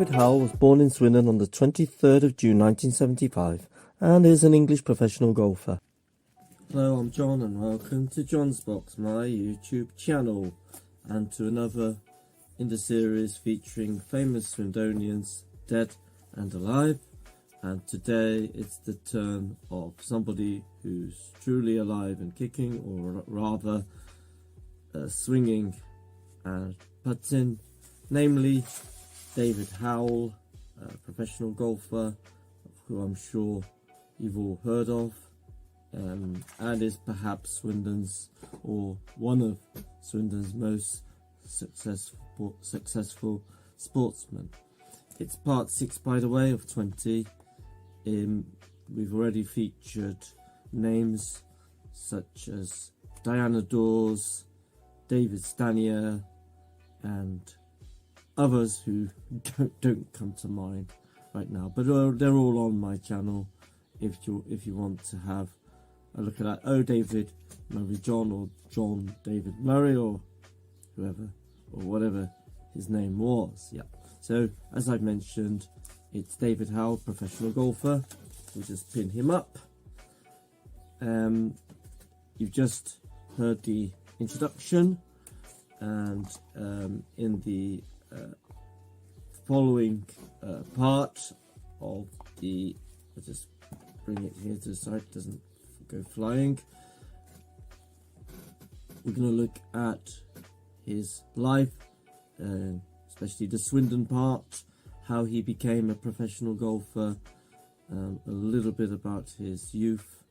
David Howell was born in Swindon on the 23rd of June 1975 and is an English professional golfer. Hello, I'm John and welcome to John's Box, my YouTube channel, and to another in the series featuring famous Swindonians, dead and alive. And today it's the turn of somebody who's truly alive and kicking, or rather swinging and putting, namely David Howell, a professional golfer who I'm sure you've all heard of, and is perhaps Swindon's, or one of Swindon's most successful sportsmen. It's part 6, by the way, of 20. We've already featured names such as Diana Dawes, David Stanier, and others who don't come to mind right now, but they're all on my channel if you want to have a look at that. Oh, David Murray John, or John David Murray, or whoever, or whatever his name was. Yeah. So as I've mentioned, it's David Howell, professional golfer. We'll just pin him up. You've just heard the introduction, and in the following part of the, I'll just bring it here to the side, it doesn't go flying. We're going to look at his life, especially the Swindon part, how he became a professional golfer, a little bit about his youth,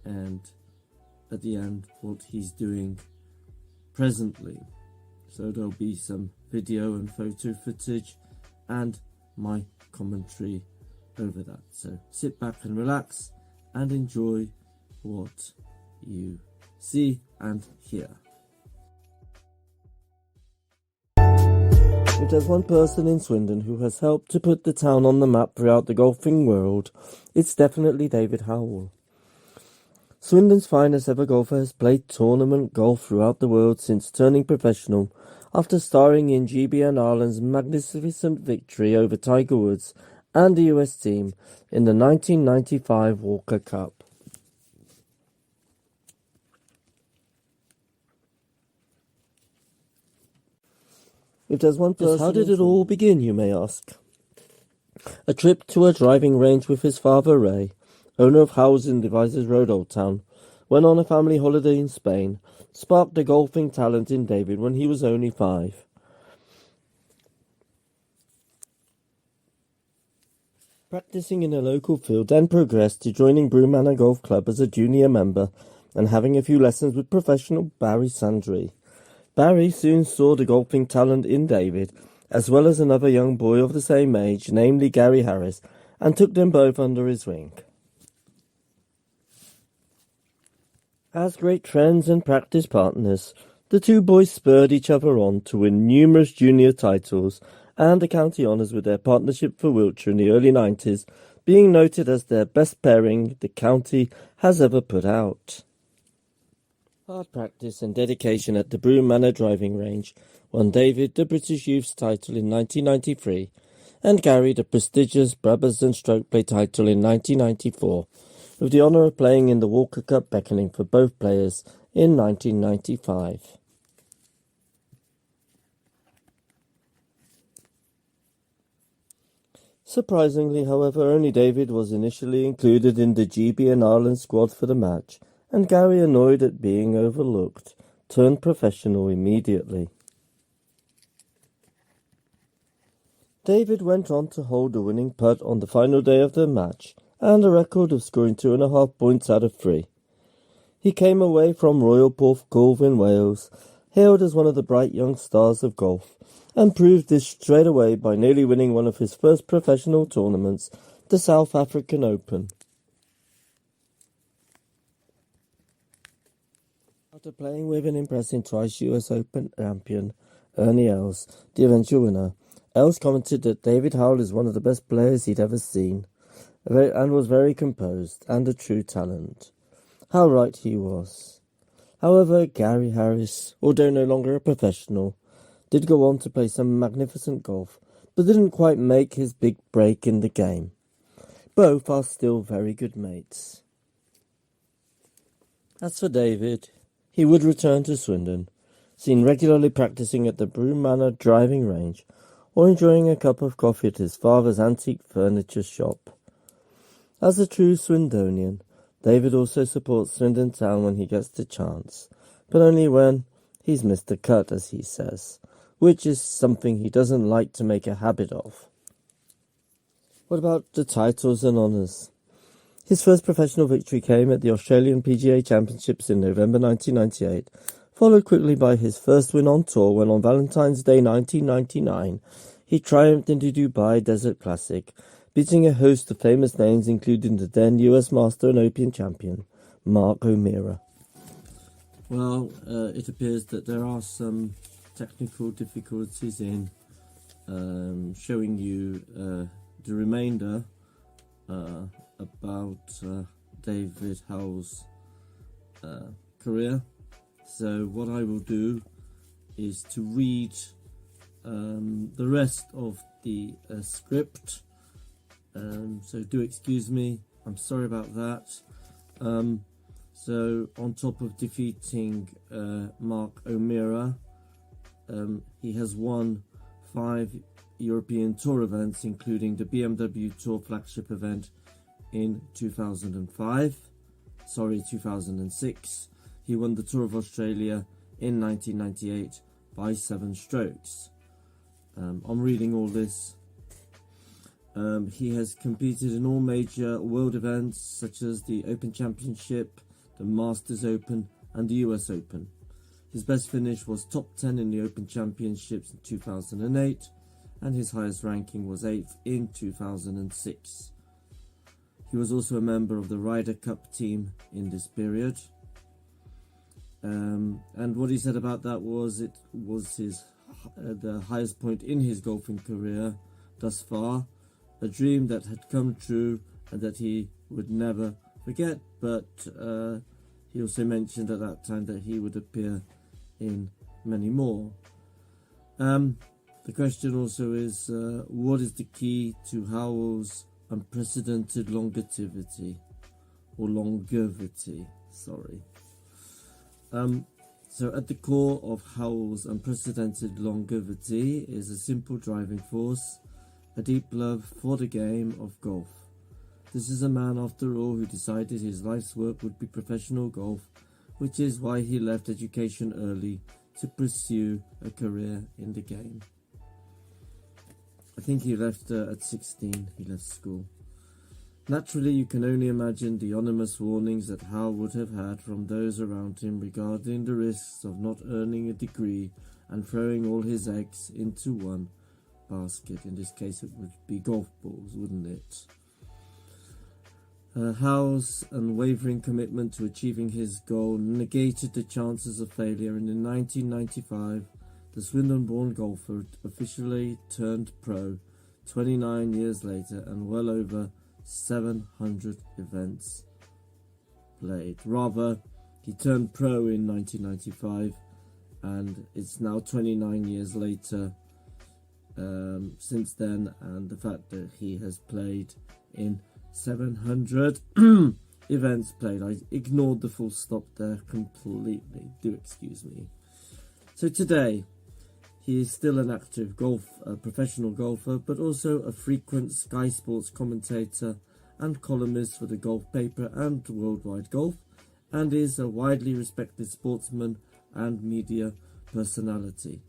and at the end what he's doing presently. So there'll be some video and photo footage and my commentary over that. So sit back and relax and enjoy what you see and hear. If there's one person in Swindon who has helped to put the town on the map throughout the golfing world, it's definitely David Howell. Swindon's finest ever golfer has played tournament golf throughout the world since turning professional, after starring in GB and Ireland's magnificent victory over Tiger Woods and the US team in the 1995 Walker Cup. If there's one person, how did it all begin, you may ask? A trip to a driving range with his father Ray, owner of Housing Devices Road, Old Town, when on a family holiday in Spain, sparked a golfing talent in David when he was only 5. Practicing in a local field, then progressed to joining Broome Manor Golf Club as a junior member and having a few lessons with professional Barry Sandry. Barry soon saw the golfing talent in David, as well as another young boy of the same age, namely Gary Harris, and took them both under his wing. As great friends and practice partners, the two boys spurred each other on to win numerous junior titles and the county honours, with their partnership for Wiltshire in the early 90s being noted as their best pairing the county has ever put out. Hard practice and dedication at the Broome Manor driving range won David the British Youth's title in 1993 and Gary the prestigious Brabazon Stroke Play title in 1994, with the honour of playing in the Walker Cup beckoning for both players in 1995. Surprisingly, however, only David was initially included in the GB and Ireland squad for the match, and Gary, annoyed at being overlooked, turned professional immediately. David went on to hold the winning putt on the final day of the match, and a record of scoring 2.5 points out of 3. He came away from Royal Porthcawl in Wales, hailed as one of the bright young stars of golf, and proved this straight away by nearly winning one of his first professional tournaments, the South African Open. After playing with and impressing twice US Open champion Ernie Els, the eventual winner, Els commented that David Howell is one of the best players he'd ever seen, and was very composed and a true talent. How right he was. However, Gary Harris, although no longer a professional, did go on to play some magnificent golf, but didn't quite make his big break in the game. Both are still very good mates. As for David, he would return to Swindon, seen regularly practising at the Broom Manor driving range, or enjoying a cup of coffee at his father's antique furniture shop. As a true Swindonian, David also supports Swindon Town when he gets the chance, but only when he's missed the cut, as he says, which is something he doesn't like to make a habit of. What about the titles and honours? His first professional victory came at the Australian PGA Championships in November 1998, followed quickly by his first win on tour when on Valentine's Day 1999 he triumphed in the Dubai Desert Classic, beating a host of famous names including the then US Master and Open champion, Mark O'Meara. Well, it appears that there are some technical difficulties in showing you the remainder about David Howell's career. So what I will do is to read the rest of the script. So do excuse me, I'm sorry about that. So on top of defeating Mark O'Meara, he has won 5 European Tour events, including the BMW Tour flagship event in 2006. He won the Tour of Australia in 1998 by 7 strokes. I'm reading all this. He has competed in all major world events such as the Open Championship, the Masters Open and the US Open. His best finish was top 10 in the Open Championships in 2008, and his highest ranking was 8th in 2006. He was also a member of the Ryder Cup team in this period. And what he said about that was it was the highest point in his golfing career thus far, a dream that had come true and that he would never forget, but he also mentioned at that time that he would appear in many more. The question also is, what is the key to Howell's unprecedented longevity? So at the core of Howell's unprecedented longevity is a simple driving force, a deep love for the game of golf. This is a man, after all, who decided his life's work would be professional golf, which is why he left education early to pursue a career in the game. I think he left at 16, he left school. Naturally, you can only imagine the ominous warnings that Howell would have had from those around him regarding the risks of not earning a degree and throwing all his eggs into one basket. In this case, it would be golf balls, wouldn't it? Howell's unwavering commitment to achieving his goal negated the chances of failure, and in 1995, the Swindon-born golfer officially turned pro 29 years later and well over 700 events played. Rather, he turned pro in 1995 and it's now 29 years later since then, and the fact that he has played in 700 events played. I ignored the full stop there completely, do excuse me. So today, he is still an active professional golfer, but also a frequent Sky Sports commentator and columnist for the Golf Paper and Worldwide Golf, and is a widely respected sportsman and media personality.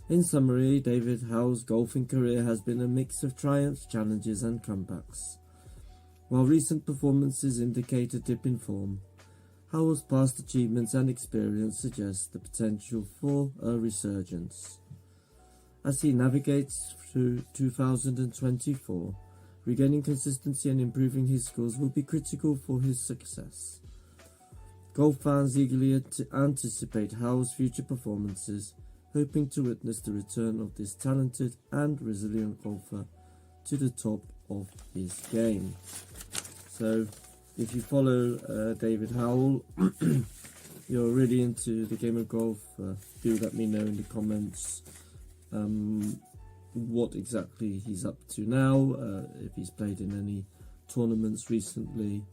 In summary, David Howell's golfing career has been a mix of triumphs, challenges and comebacks. While recent performances indicate a dip in form, Howell's past achievements and experience suggest the potential for a resurgence. As he navigates through 2024, regaining consistency and improving his scores will be critical for his success. Golf fans eagerly anticipate Howell's future performances, hoping to witness the return of this talented and resilient golfer to the top of his game. So, if you follow David Howell, you're really into the game of golf, do let me know in the comments. what exactly he's up to now, if he's played in any tournaments recently.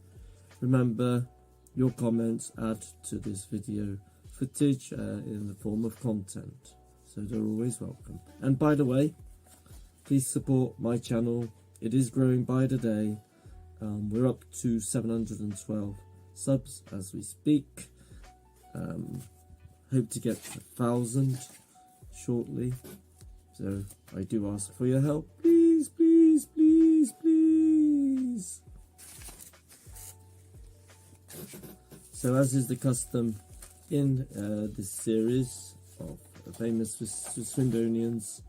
Remember, your comments add to this video footage in the form of content, so they're always welcome. And by the way, please support my channel. It is growing by the day. We're up to 712 subs as we speak. Hope to get 1,000 shortly, so I do ask for your help, please, please, please, please. So, as is the custom in this series of famous Swindonians,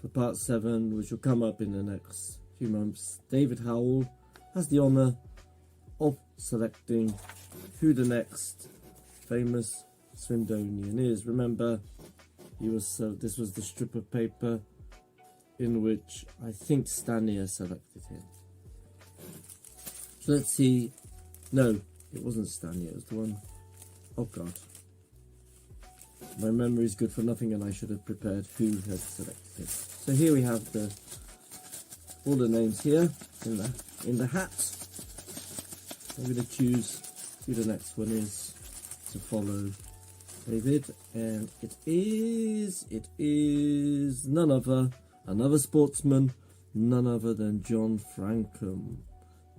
for part 7, which will come up in the next few months, David Howell has the honour of selecting who the next famous Swindonian is. Remember, he was this was the strip of paper in which I think Stania selected him. So let's see. No, it wasn't Stania, it was the one. Oh god, my memory is good for nothing, and I should have prepared who had selected him. So here we have all the names here in the hat. I'm going to choose who the next one is to follow David, and it is another sportsman, none other than John Frankham,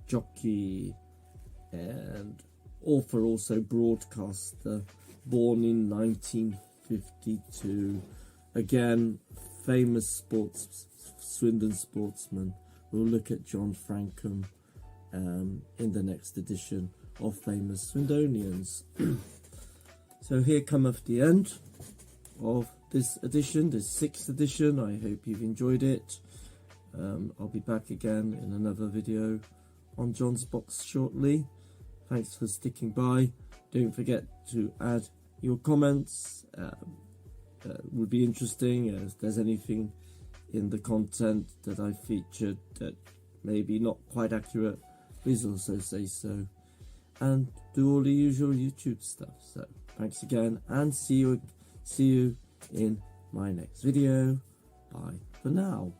jockey and author, also broadcaster, born in 1952. Again, famous Swindon sportsman. We'll look at John Frankham in the next edition of Famous Swindonians. So here cometh the end of this edition, this 6th edition. I hope you've enjoyed it. I'll be back again in another video on John's Box shortly. Thanks for sticking by. Don't forget to add your comments. Would be interesting if there's anything in the content that I featured that maybe not quite accurate. Please also say so, and do all the usual YouTube stuff. So thanks again, and see you in my next video. Bye for now.